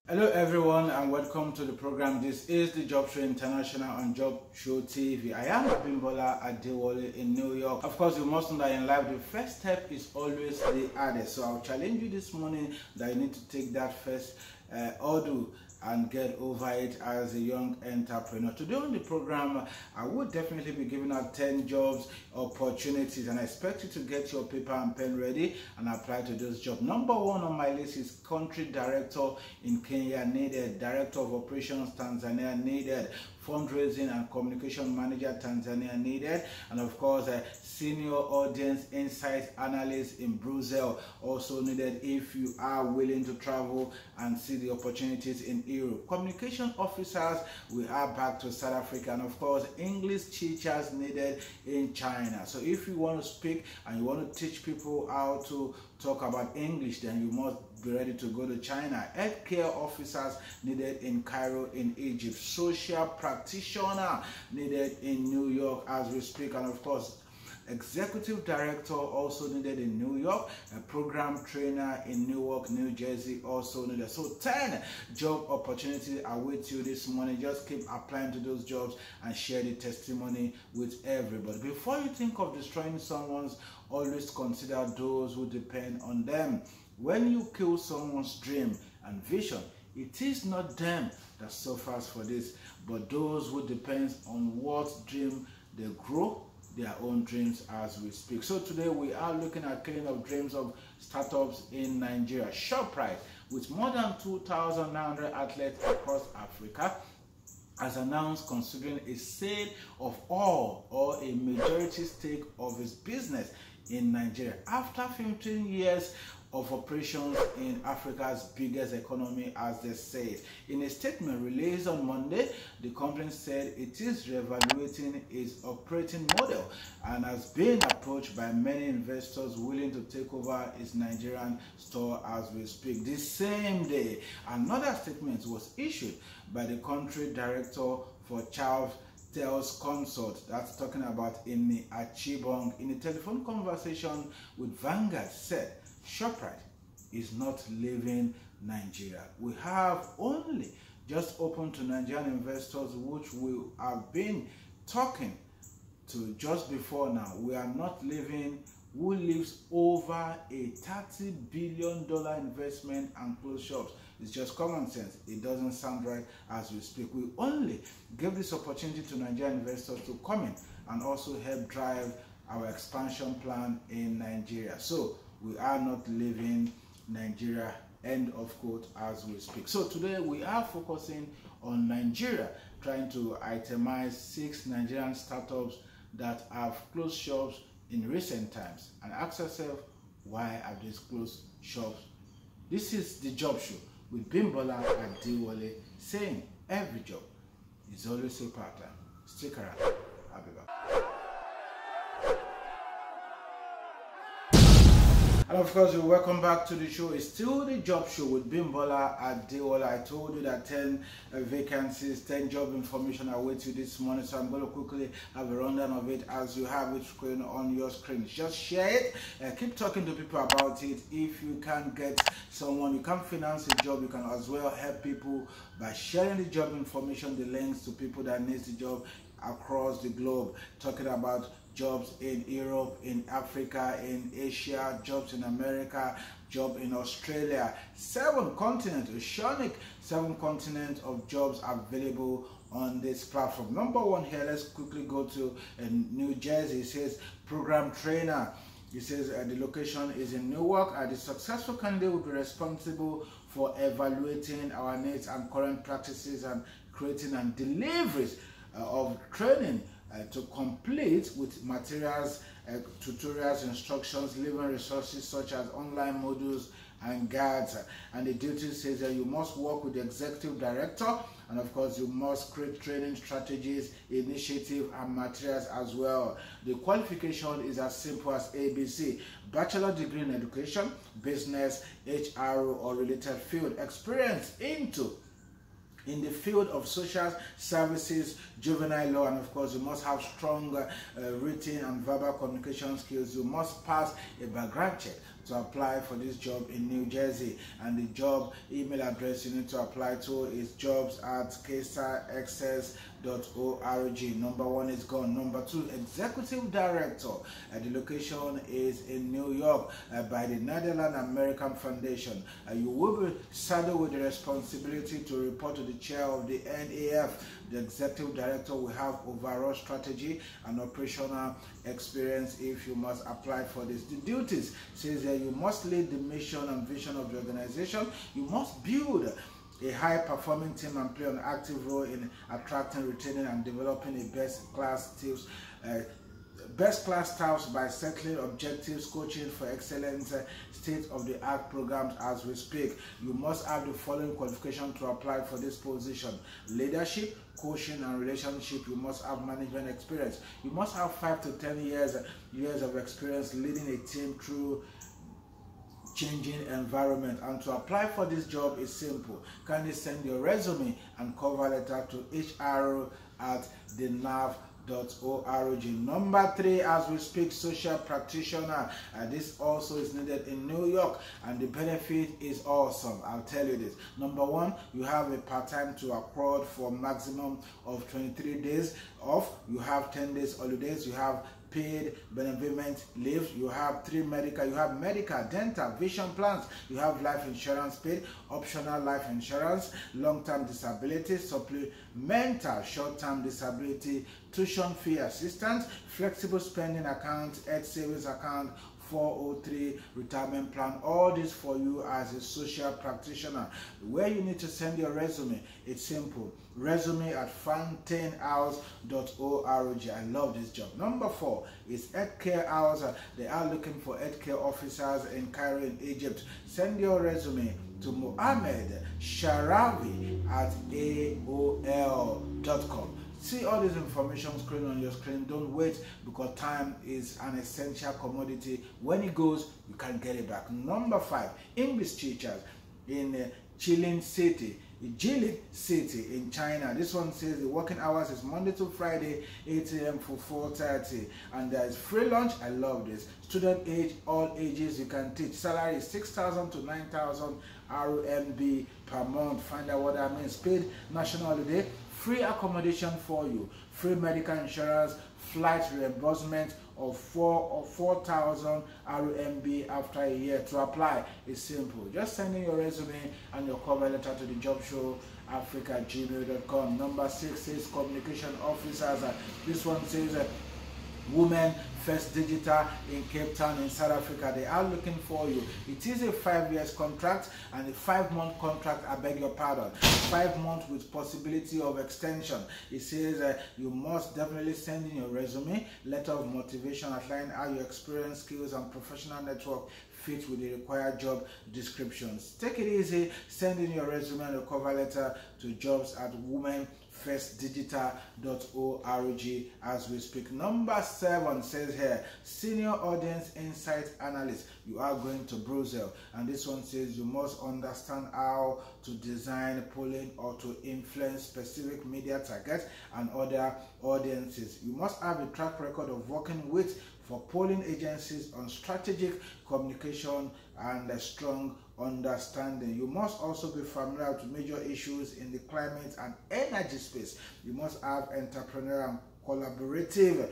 Hello everyone and welcome to the program. This is the Job Show International on Job Show TV. I am Abimbola Adewale in New York. Of course, you must know that in life the first step is always the hardest. So I'll challenge you this morning that you need to take that first hurdle and get over it as a young entrepreneur. Today on the program, I would definitely be giving out 10 jobs opportunities, and I expect you to get your paper and pen ready and apply to those jobs. Number one on my list is Country Director in Kenya needed, Director of Operations Tanzania needed, Fundraising and Communication Manager Tanzania needed, and of course Senior Audience Insight Analyst in Brussels also needed if you are willing to travel and see the opportunities in Europe. Communication officers, we are back to South Africa, and of course English teachers needed in China. So if you want to speak and you want to teach people how to talk about English, then you must be ready to go to China. Healthcare officers needed in Cairo in Egypt. Social practitioner needed in New York as we speak, and of course Executive Director also needed in New York. A program trainer in Newark, New Jersey also needed. So 10 job opportunities await you this morning. Just keep applying to those jobs and share the testimony with everybody. Before you think of destroying someone's, always consider those who depend on them. When you kill someone's dream and vision, it is not them that suffers for this, but those who depend on what dream they grow their own dreams as we speak. So today we are looking at killing of dreams of startups in Nigeria. ShopRite, with more than 2,900 outlets across Africa, has announced considering a sale of all or a majority stake of its business in Nigeria after 15 years of operations in Africa's biggest economy, as they said. In a statement released on Monday, the company said it is reevaluating its operating model and has been approached by many investors willing to take over its Nigerian store as we speak. The same day, another statement was issued by the country director for Charles Tales Consult, that's talking about Imi Achibong, in a telephone conversation with Vanguard, said ShopRite is not leaving Nigeria. We have only just opened to Nigerian investors, which we have been talking to just before now. We are not leaving. Who leaves over a $30 billion investment and close shops? It's just common sense. It doesn't sound right as we speak. We only give this opportunity to Nigerian investors to come in and also help drive our expansion plan in Nigeria. So we are not leaving Nigeria, end of quote, as we speak. So today we are focusing on Nigeria, trying to itemize 6 Nigerian startups that have closed shops in recent times, and ask yourself, why have these closed shops? This is the Job Show with Bimbola Adewale, saying every job is always a part-time. Stick around. I'll be back. And of course, welcome back to the show. It's still the Job Show with Bimbola Adewale. I told you that 10 vacancies, 10 job information await you this morning. So I'm going to quickly have a rundown of it as you have it screen on your screen. Just share it. Keep talking to people about it. If you can't get someone, you can't finance a job, you can as well help people by sharing the job information, the links to people that need the job across the globe. Talking about jobs in Europe, in Africa, in Asia, jobs in America, job in Australia. 7 continents, oceanic 7 continents of jobs available on this platform. Number 1 here, let's quickly go to New Jersey. It says program trainer. It says the location is in Newark. The successful candidate will be responsible for evaluating our needs and current practices and creating and deliveries of training to complete with materials, tutorials, instructions, living resources such as online modules and guides. And the duty says that you must work with the executive director, and of course you must create training strategies, initiative and materials as well. The qualification is as simple as ABC: bachelor degree in education, business, HR or related field, experience in the field of social services, juvenile law, and of course you must have strong written and verbal communication skills. You must pass a background check to apply for this job in New Jersey, and the job email address you need to apply to is jobs@ksarxs.org. Number 1 is gone. Number 2, executive director. The location is in New York by the Netherlands American Foundation. You will be saddled with the responsibility to report to the chair of the NAF. The executive director will have overall strategy and operational experience if you must apply for this. The duties says that you must lead the mission and vision of the organization. You must build a high-performing team and play an active role in attracting, retaining, and developing a best-class staffs by settling objectives, coaching for excellence, state-of-the-art programs as we speak. You must have the following qualification to apply for this position: leadership, coaching and relationship. You must have management experience. You must have 5 to 10 years of experience leading a team through changing environment. And to apply for this job is simple. Kindly send your resume and cover letter to hr@thenav.org. Number 3, as we speak, social practitioner. This also is needed in New York, and the benefit is awesome. I'll tell you this. Number 1, you have a part-time to accord for maximum of 23 days off. You have 10 days holidays. You have paid benevolent leave. You have medical, dental, vision plans. You have life insurance paid, optional life insurance, long-term disability, supplemental short-term disability, tuition fee assistance, flexible spending account, health savings account, 403 retirement plan. All this for you as a social practitioner. Where you need to send your resume, it's simple: resume@fountainhouse.org. I love this job. Number 4 is healthcare hours. They are looking for healthcare officers in Cairo in Egypt. Send your resume to Mohammed Sharavi@aol.com. See all this information screen on your screen. Don't wait, because time is an essential commodity. When it goes, you can't get it back. Number 5, English teachers in Jilin City in China. This one says the working hours is Monday to Friday, 8 a.m. to 4:30, and there is free lunch. I love this. Student age, all ages you can teach. Salary is 6,000 to 9,000 RMB per month. Find out what that means. Paid national holiday, free accommodation for you, free medical insurance, flight reimbursement of 4,000 RMB after a year. To apply is simple. Just send in your resume and your cover letter to the jobshowafrica@gmail.com. Number 6 is communication officers. This one says Women First Digital in Cape Town in South Africa. They are looking for you. It is a 5-year contract and a 5-month contract. I beg your pardon. 5 months with possibility of extension. It says you must definitely send in your resume, letter of motivation outlining how your experience, skills and professional network fit with the required job descriptions. Take it easy. Send in your resume and a cover letter to jobs@womenfirstdigital.org as we speak. Number 7 says here, Senior Audience Insight Analyst. You are going to Brussels, and this one says you must understand how to design polling or to influence specific media targets and other audiences. You must have a track record of working with for polling agencies on strategic communication and a strong understanding. You must also be familiar with major issues in the climate and energy space. You must have entrepreneurial and collaborative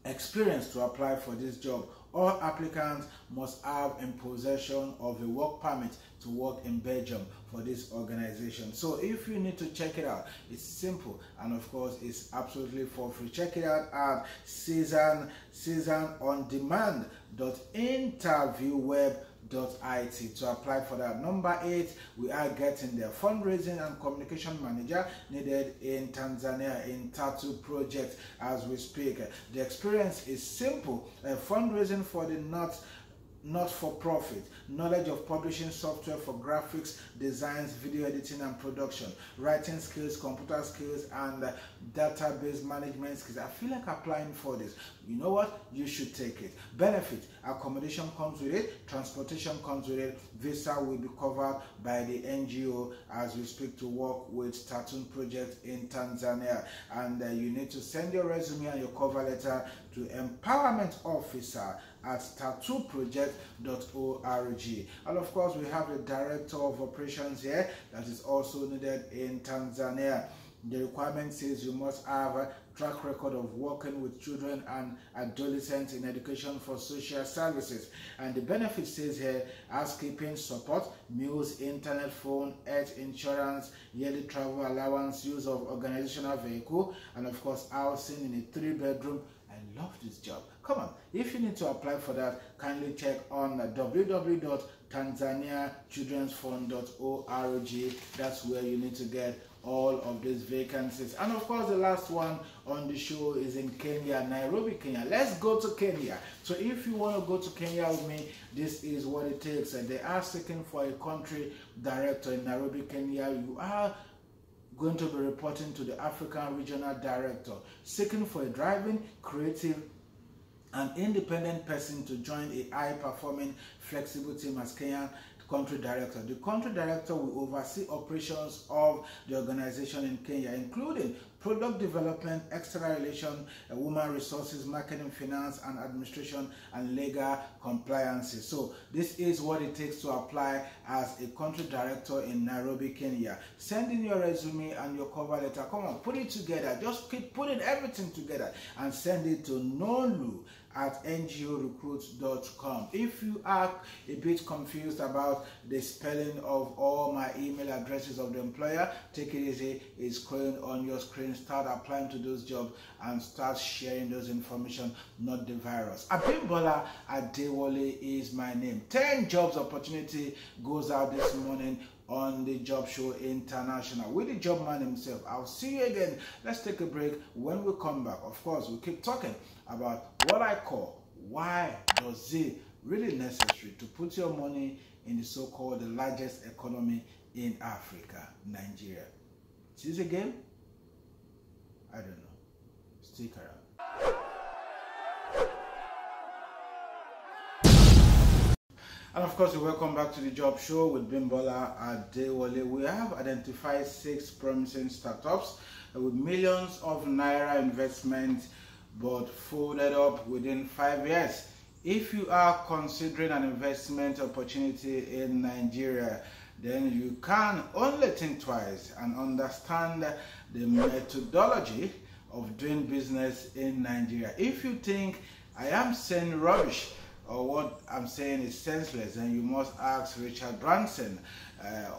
experience to apply for this job. All applicants must have in possession of a work permit to work in Belgium for this organization. So if you need to check it out, it's simple, and of course it's absolutely for free. Check it out at seasonondemand.interviewweb.com. To apply for that. Number 8, we are getting there. Fundraising and communication manager needed in Tanzania in tattoo project as we speak. The experience is simple. Fundraising for the not-for-profit, knowledge of publishing software for graphics, designs, video editing and production, writing skills, computer skills, and database management skills. I feel like applying for this. You know what? You should take it. Benefit: accommodation comes with it, transportation comes with it, visa will be covered by the NGO as we speak to work with Tattoo Project in Tanzania. And you need to send your resume and your cover letter to empowerment officer at tattooproject.org. And of course, we have the director of operations here that is also needed in Tanzania. The requirement says you must have a track record of working with children and adolescents in education for social services. And the benefit says here: housekeeping support, meals, internet, phone, health insurance, yearly travel allowance, use of organizational vehicle, and of course housing in a 3-bedroom. I love this job. Come on, if you need to apply for that, kindly check on www.tanzaniachildrensfund.org. That's where you need to get all of these vacancies. And of course, the last one on the show is in Kenya, Nairobi, Kenya. Let's go to Kenya. So if you want to go to Kenya with me, this is what it takes. And they are seeking for a country director in Nairobi, Kenya. You are going to be reporting to the African Regional Director, seeking for a driving, creative, and independent person to join a high-performing, flexible team as Kenyan country director. The country director will oversee operations of the organization in Kenya, including product development, external relations, human resources, marketing, finance, and administration, and legal compliances. So this is what it takes to apply as a country director in Nairobi, Kenya. Send in your resume and your cover letter. Come on, put it together. Just keep putting everything together and send it to nolu@ngorecruit.com. If you are a bit confused about the spelling of all my email addresses of the employer, take it easy. It's going on your screen. Start applying to those jobs and start sharing those information, not the virus. Abimbola Adewale is my name. 10 jobs opportunity goes out this morning on the Job Show International with the job man himself. I'll see you again. Let's take a break. When we come back, of course, we'll keep talking about what I call, why does it really necessary to put your money in the so-called the largest economy in Africa, Nigeria. Is this a game? I don't know. Stick around. And of course, welcome back to the Job Show with Bimbola Adewale. We have identified 6 promising startups with millions of naira investment, but folded up within 5 years. If you are considering an investment opportunity in Nigeria, then you can only think twice and understand the methodology of doing business in Nigeria. If you think I am saying rubbish or what I'm saying is senseless, then you must ask Richard Branson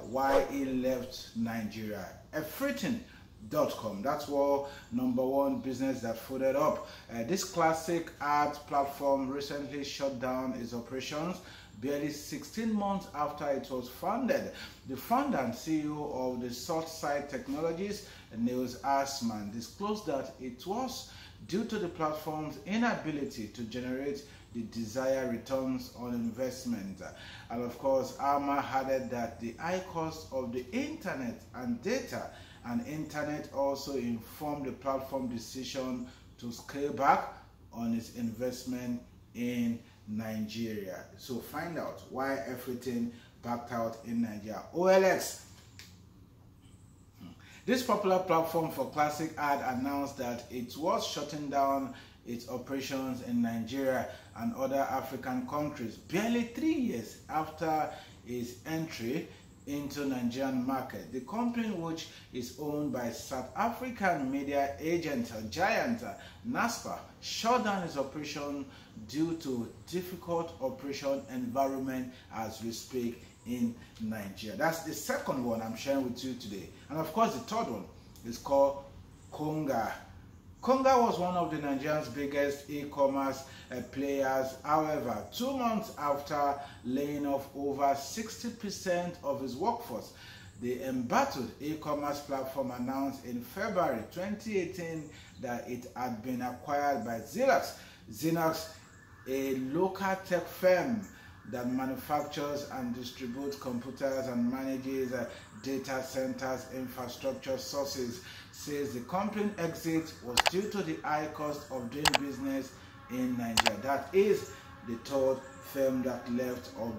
why he left Nigeria. Everything.com. That's what #1 business that folded up. This classic art platform recently shut down its operations barely 16 months after it was founded. The founder and CEO of the Southside Technologies, Niels Assman, disclosed that it was due to the platform's inability to generate the desired returns on investment. And of course, Arma added that the high cost of the internet and data and internet also informed the platform decision to scale back on its investment in Nigeria. So find out why everything backed out in Nigeria. OLX. This popular platform for classic art announced that it was shutting down its operations in Nigeria and other African countries barely 3 years after its entry into Nigerian market. The company, which is owned by South African media agent giant NASPA, shut down its operation due to difficult operation environment as we speak in Nigeria. That's the second one I'm sharing with you today. And of course, the third one is called Konga Konga was one of the Nigerian's biggest e-commerce players. However, 2 months after laying off over 60% of his workforce, the embattled e-commerce platform announced in February 2018 that it had been acquired by Xerox. Xerox, a local tech firm that manufactures and distributes computers and manages data centers infrastructure sources, says the company exit was due to the high cost of doing business in Nigeria. That is the third firm that left or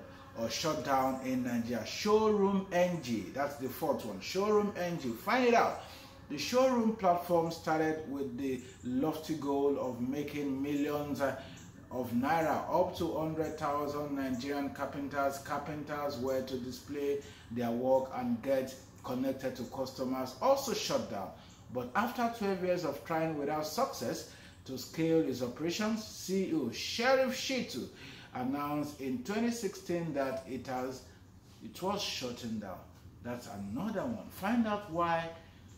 shut down in Nigeria. Showroom NG, that's the fourth one. Showroom NG, find it out. The showroom platform started with the lofty goal of making millions of naira. Up to 100,000 Nigerian carpenters were to display their work and get connected to customers. Also shut down. But after 12 years of trying without success to scale its operations, CEO Sheriff Shitu announced in 2016 that it was shutting down. That's another one. Find out why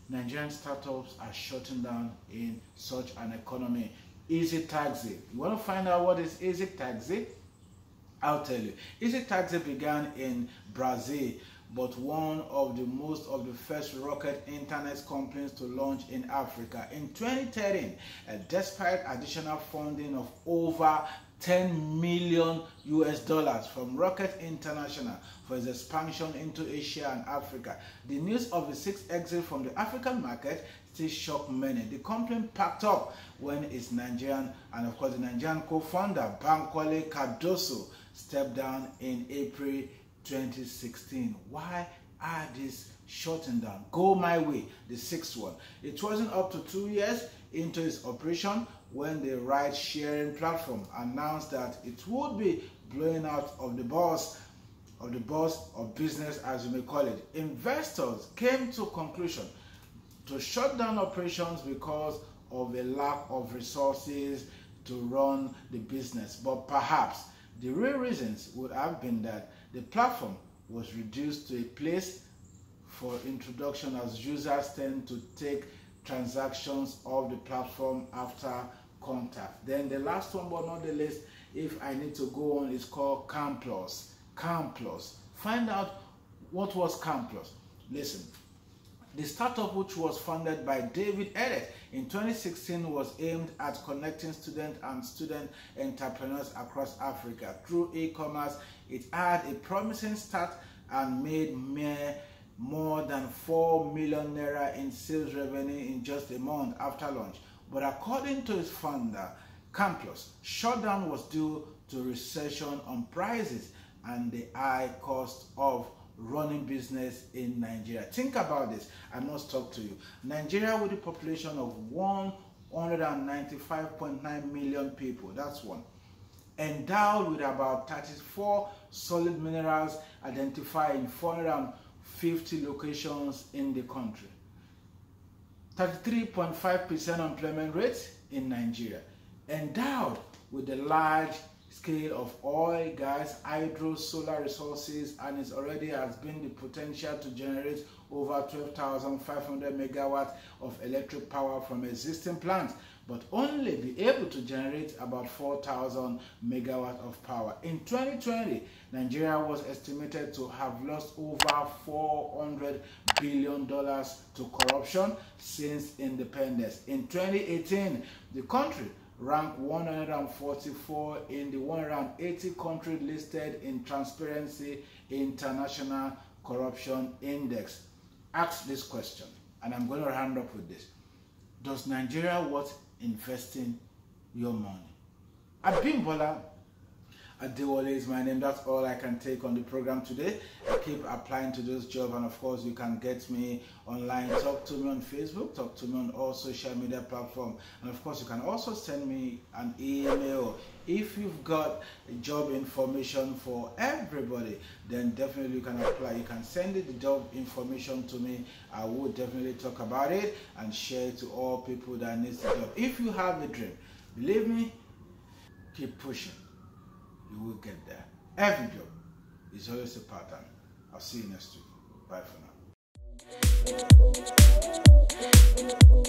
Nigerian startups are shutting down in such an economy. Easy Taxi. You want to find out what is Easy Taxi? I'll tell you. Easy Taxi began in Brazil, but one of the first rocket internet companies to launch in Africa. In 2013, despite additional funding of over $10 million from Rocket International for its expansion into Asia and Africa, the news of the sixth exit from the African market still shocked many. The company packed up when its Nigerian and of course the Nigerian co-founder Bankole Cardoso stepped down in April 2016. Why are these shutting down? Go My Way, the sixth one. It wasn't up to 2 years into its operation when the ride-sharing platform announced that it would be blowing out of the bus of business, as you may call it. Investors came to conclusion to shut down operations because of a lack of resources to run the business. But perhaps the real reasons would have been that the platform was reduced to a place for introduction, as users tend to take transactions of the platform after contact. Then the last one but not the least, if I need to go on, is called CamPlus. CamPlus. Find out what was CamPlus. Listen. The startup, which was founded by M.Ed in 2016, was aimed at connecting students and student entrepreneurs across Africa. Through e-commerce, it had a promising start and made more than 4 million naira in sales revenue in just a month after launch. But according to its founder, CamPlus shutdown was due to recession on prices and the high cost of running business in Nigeria. Think about this. I must talk to you. Nigeria, with a population of 195.9 million people, that's one. Endowed with about 34 solid minerals identified in 450 locations in the country. 33.5% employment rate in Nigeria. Endowed with a large scale of oil, gas, hydro, solar resources, and it already has been the potential to generate over 12,500 megawatts of electric power from existing plants, but only be able to generate about 4,000 megawatts of power. In 2020, Nigeria was estimated to have lost over $400 billion to corruption since independence. In 2018, the country ranked 144 in the 180 countries listed in Transparency International Corruption Index. Ask this question, and I'm going to round up with this. Does Nigeria worth investing your money? Abimbola Adewale is my name. That's all I can take on the program today. I keep applying to those jobs, and of course you can get me online. Talk to me on Facebook, talk to me on all social media platforms, and of course you can also send me an email. If you've got job information for everybody, then definitely you can apply. You can send the job information to me. I will definitely talk about it and share it to all people that need the job. If you have a dream, believe me, keep pushing. You will get there. Every job is always a pattern. I'll see you next week. Bye for now.